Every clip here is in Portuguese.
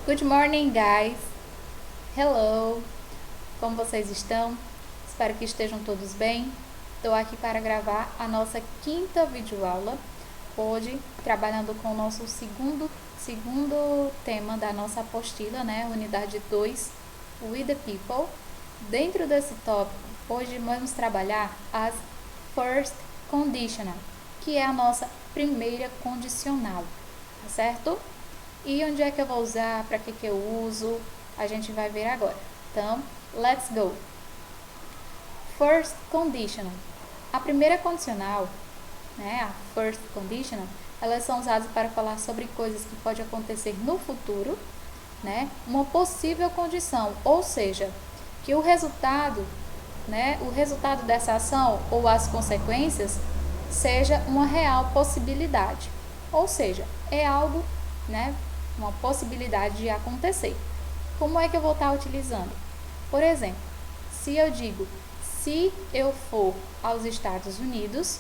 Good morning, guys. Hello. Como vocês estão? Espero que estejam todos bem. Estou aqui para gravar a nossa quinta videoaula. Hoje, trabalhando com o nosso segundo tema da nossa apostila, né? Unidade 2, We the People. Dentro desse tópico, hoje vamos trabalhar as First Conditional, que é a nossa primeira condicional, tá certo? E onde é que eu vou usar, para que eu uso, a gente vai ver agora. Então, let's go! First conditional. A primeira condicional, né, a first conditional, elas são usadas para falar sobre coisas que podem acontecer no futuro, né, uma possível condição, ou seja, que o resultado dessa ação ou as consequências seja uma real possibilidade, ou seja, é algo, né, uma possibilidade de acontecer. Como é que eu vou estar utilizando? Por exemplo, se eu digo, se eu for aos Estados Unidos,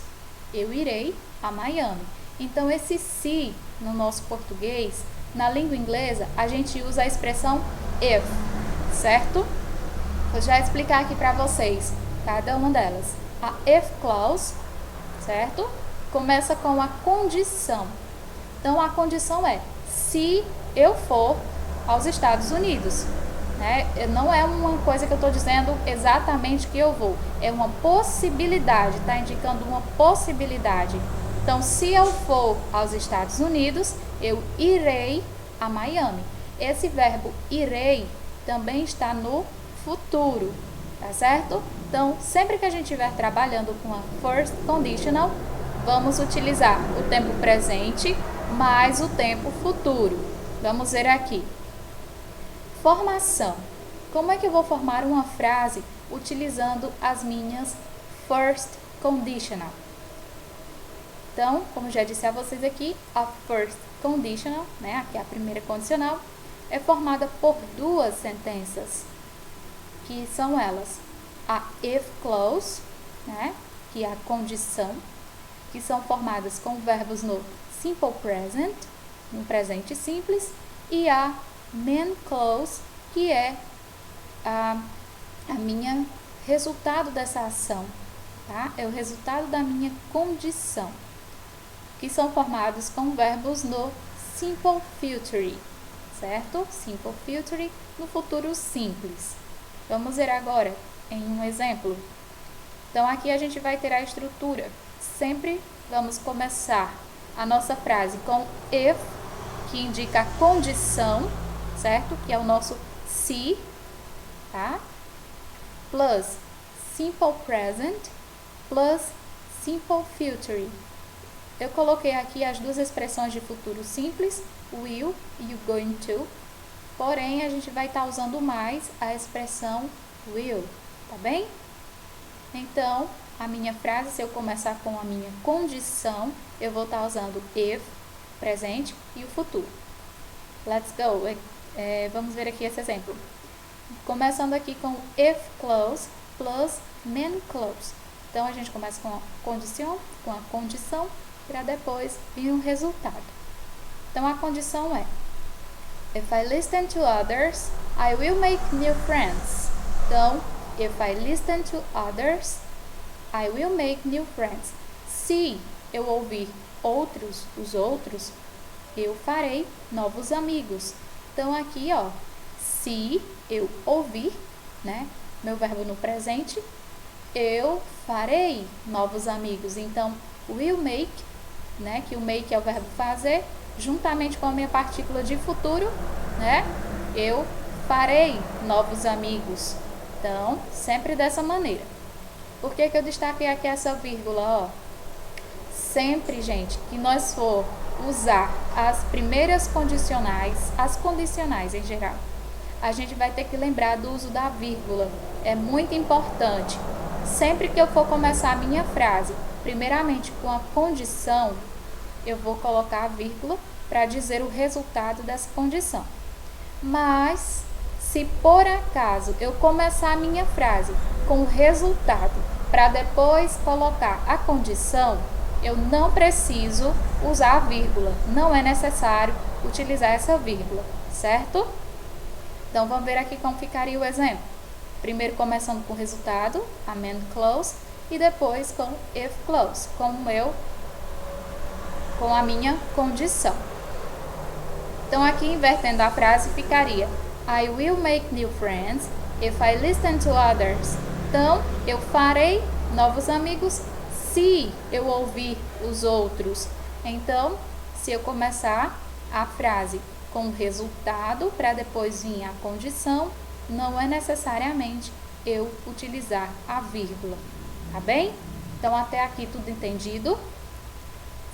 eu irei a Miami. Então, esse se, no nosso português, na língua inglesa, a gente usa a expressão if, certo? Vou já explicar aqui para vocês cada uma delas. A if clause, certo? Começa com a condição. Então, a condição é, se eu for aos Estados Unidos, né? Não é uma coisa que eu estou dizendo exatamente que eu vou, é uma possibilidade, está indicando uma possibilidade. Então, se eu for aos Estados Unidos, eu irei a Miami. Esse verbo irei também está no futuro, tá certo? Então, sempre que a gente estiver trabalhando com a first conditional, vamos utilizar o tempo presente mais o tempo futuro. Vamos ver aqui. Formação. Como é que eu vou formar uma frase utilizando as minhas first conditional? Então, como já disse a vocês aqui, a first conditional, né, aqui é a primeira condicional, é formada por duas sentenças, que são elas, a if clause, né, que é a condição, que são formadas com verbos no simple present, no presente simples, e a main clause, que é a minha resultado dessa ação, tá? É o resultado da minha condição, que são formados com verbos no simple future, certo? Simple future no futuro simples. Vamos ver agora em um exemplo. Então, aqui a gente vai ter a estrutura. Sempre vamos começar a nossa frase com if, que indica a condição, certo? Que é o nosso se, tá? Plus simple present, plus simple future. Eu coloquei aqui as duas expressões de futuro simples, will e o going to, porém a gente vai estar usando mais a expressão will, tá bem? Então, a minha frase, se eu começar com a minha condição, eu vou estar usando if, presente, e o futuro. Let's go! Vamos ver aqui esse exemplo. Começando aqui com if clause plus main clause. Então, a gente começa com a condição, para depois vir um resultado. Então, a condição é, if I listen to others, I will make new friends. Então, if I listen to others, I will make new friends. Se eu ouvir os outros, eu farei novos amigos. Então, aqui, ó, se eu ouvir, né, meu verbo no presente, eu farei novos amigos. Então, will make, né, que o make é o verbo fazer, juntamente com a minha partícula de futuro, né, eu farei novos amigos. Então, sempre dessa maneira. Por que eu destaquei aqui essa vírgula, ó? Sempre, gente, que nós for usar as primeiras condicionais, as condicionais em geral, a gente vai ter que lembrar do uso da vírgula. É muito importante. Sempre que eu for começar a minha frase, primeiramente com a condição, eu vou colocar a vírgula para dizer o resultado dessa condição. Mas, se por acaso eu começar a minha frase com o resultado para depois colocar a condição, eu não preciso usar a vírgula, não é necessário utilizar essa vírgula, certo? Então, vamos ver aqui como ficaria o exemplo. Primeiro começando com o resultado, am and close, e depois com if close, com a minha condição. Então, aqui invertendo a frase ficaria I will make new friends if I listen to others. Então, eu farei novos amigos se eu ouvir os outros. Então, se eu começar a frase com o resultado para depois vir a condição, não é necessariamente eu utilizar a vírgula, tá bem? Então, até aqui tudo entendido?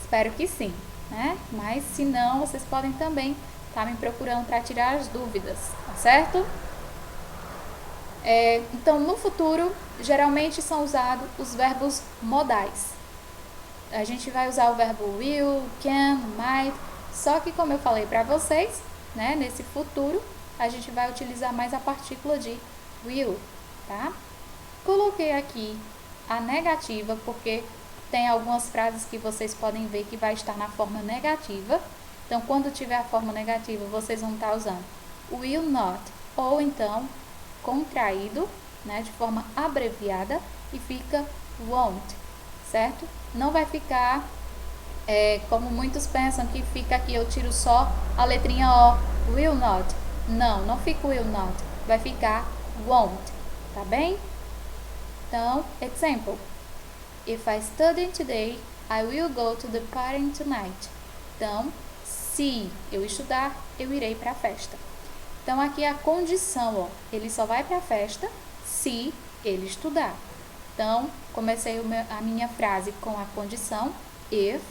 Espero que sim, né? Mas se não, vocês podem também estar me procurando para tirar as dúvidas, tá certo? Então, no futuro, geralmente são usados os verbos modais. A gente vai usar o verbo will, can, might, só que como eu falei para vocês, né, nesse futuro, a gente vai utilizar mais a partícula de will, tá? Coloquei aqui a negativa, porque tem algumas frases que vocês podem ver que vai estar na forma negativa. Então, quando tiver a forma negativa, vocês vão estar usando will not, ou então contraído, né, de forma abreviada, e fica won't, certo? Não vai ficar como muitos pensam que fica aqui, eu tiro só a letrinha O, will not. Não, não fica will not, vai ficar won't, tá bem? Então, example. If I study today, I will go to the party tonight. Então, se eu estudar, eu irei para a festa. Então, aqui a condição, ó, ele só vai para a festa se ele estudar. Então, comecei a minha frase com a condição if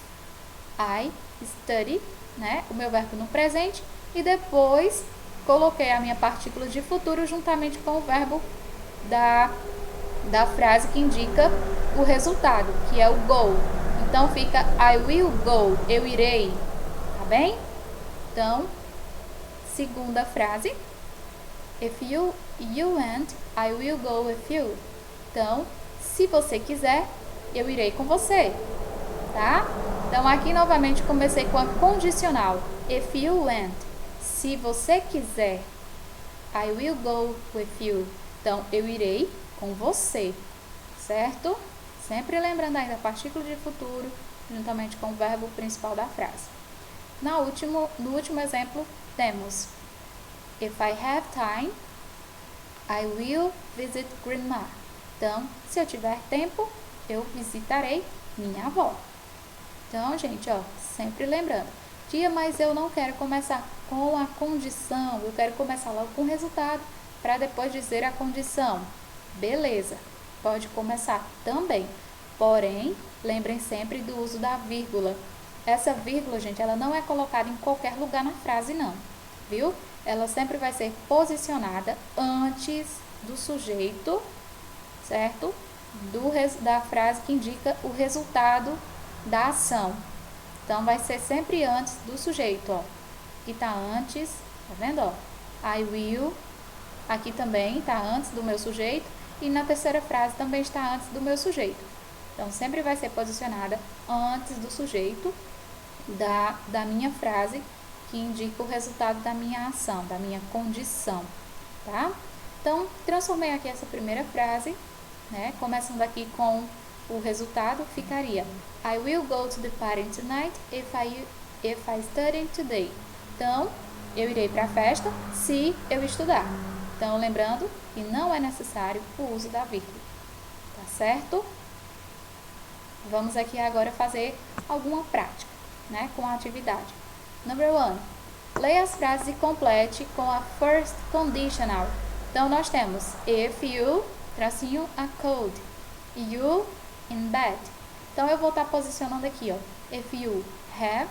I study, né, o meu verbo no presente, e depois coloquei a minha partícula de futuro juntamente com o verbo da frase que indica o resultado, que é o go. Então, fica I will go, eu irei, tá bem? Então, segunda frase, if you want, I will go with you. Então, se você quiser, eu irei com você, tá? Então, aqui novamente comecei com a condicional, if you want, se você quiser, I will go with you. Então, eu irei com você, certo? Sempre lembrando ainda a partícula de futuro, juntamente com o verbo principal da frase. No último exemplo, temos if I have time, I will visit grandma. Então, se eu tiver tempo, eu visitarei minha avó. Então, gente, ó, sempre lembrando. Tia, mas eu não quero começar com a condição, eu quero começar logo com o resultado, para depois dizer a condição. Beleza, pode começar também. Porém, lembrem sempre do uso da vírgula. Essa vírgula, gente, ela não é colocada em qualquer lugar na frase, não, viu? Ela sempre vai ser posicionada antes do sujeito, certo? Da frase que indica o resultado da ação. Então, vai ser sempre antes do sujeito, ó. Aqui tá antes, tá vendo, ó? I will. Aqui também tá antes do meu sujeito. E na terceira frase também está antes do meu sujeito. Então, sempre vai ser posicionada antes do sujeito da minha frase, que indica o resultado da minha ação, da minha condição, tá? Então, transformei aqui essa primeira frase, né? Começando aqui com o resultado, ficaria I will go to the party tonight if I study today. Então, eu irei para a festa se eu estudar. Então, lembrando que não é necessário o uso da vírgula, tá certo? Vamos aqui agora fazer alguma prática, né, com a atividade. Number 1. Leia as frases e complete com a first conditional. Então, nós temos if you, tracinho, a cold, you in bed. Então, eu vou estar posicionando aqui, ó, if you have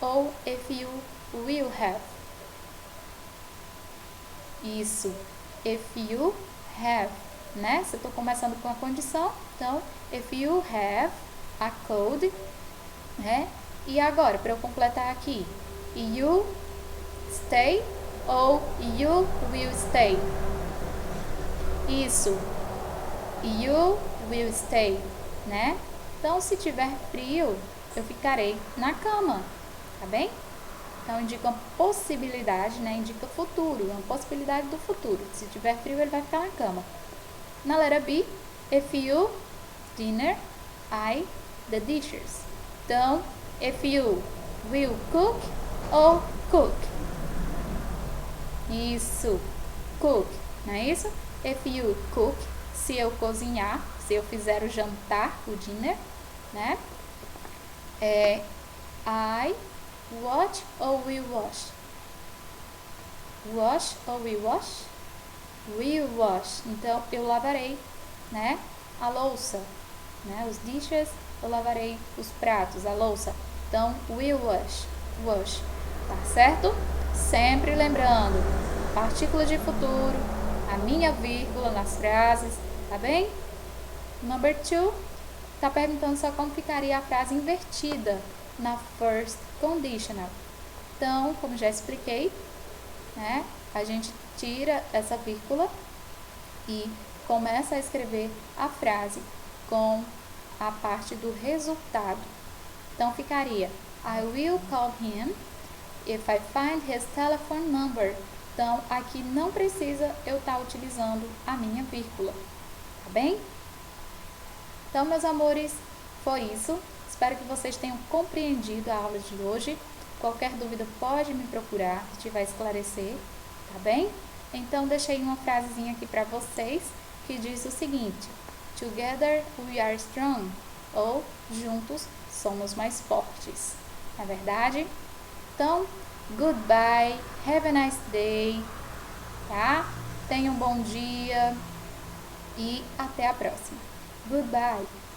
ou if you will have. Isso, if you have, né? Se eu estou começando com a condição, então, if you have a cold, né? E agora, para eu completar aqui, you stay ou you will stay. Isso, you will stay, né? Então, se tiver frio, eu ficarei na cama, tá bem? Então, indica uma possibilidade, né? Indica futuro, uma possibilidade do futuro. Se tiver frio, ele vai ficar na cama. Na letra B, if you dinner, I the dishes. Então, if you will cook ou cook. Isso, cook, não é isso? If you cook, se eu cozinhar, se eu fizer o jantar, o dinner, né? I watch ou will wash? Wash ou will wash? Will wash. Então, eu lavarei, né? A louça, né? Os dishes, eu lavarei os pratos, a louça. Então, will wash. Wash. Tá certo? Sempre lembrando, partícula de futuro, a minha vírgula nas frases, tá bem? Number 2, tá perguntando só como ficaria a frase invertida na first conditional. Então, como já expliquei, né? A gente tira essa vírgula e começa a escrever a frase com a parte do resultado. Então, ficaria I will call him if I find his telephone number. Então, aqui não precisa eu estar utilizando a minha vírgula, tá bem? Então, meus amores, foi isso. Espero que vocês tenham compreendido a aula de hoje. Qualquer dúvida pode me procurar, se tiver esclarecer, tá bem? Então, deixei uma frasezinha aqui para vocês que diz o seguinte: Together we are strong. Ou, juntos somos mais fortes. Não é verdade? Então, goodbye, have a nice day, tá? Tenha um bom dia e até a próxima. Goodbye!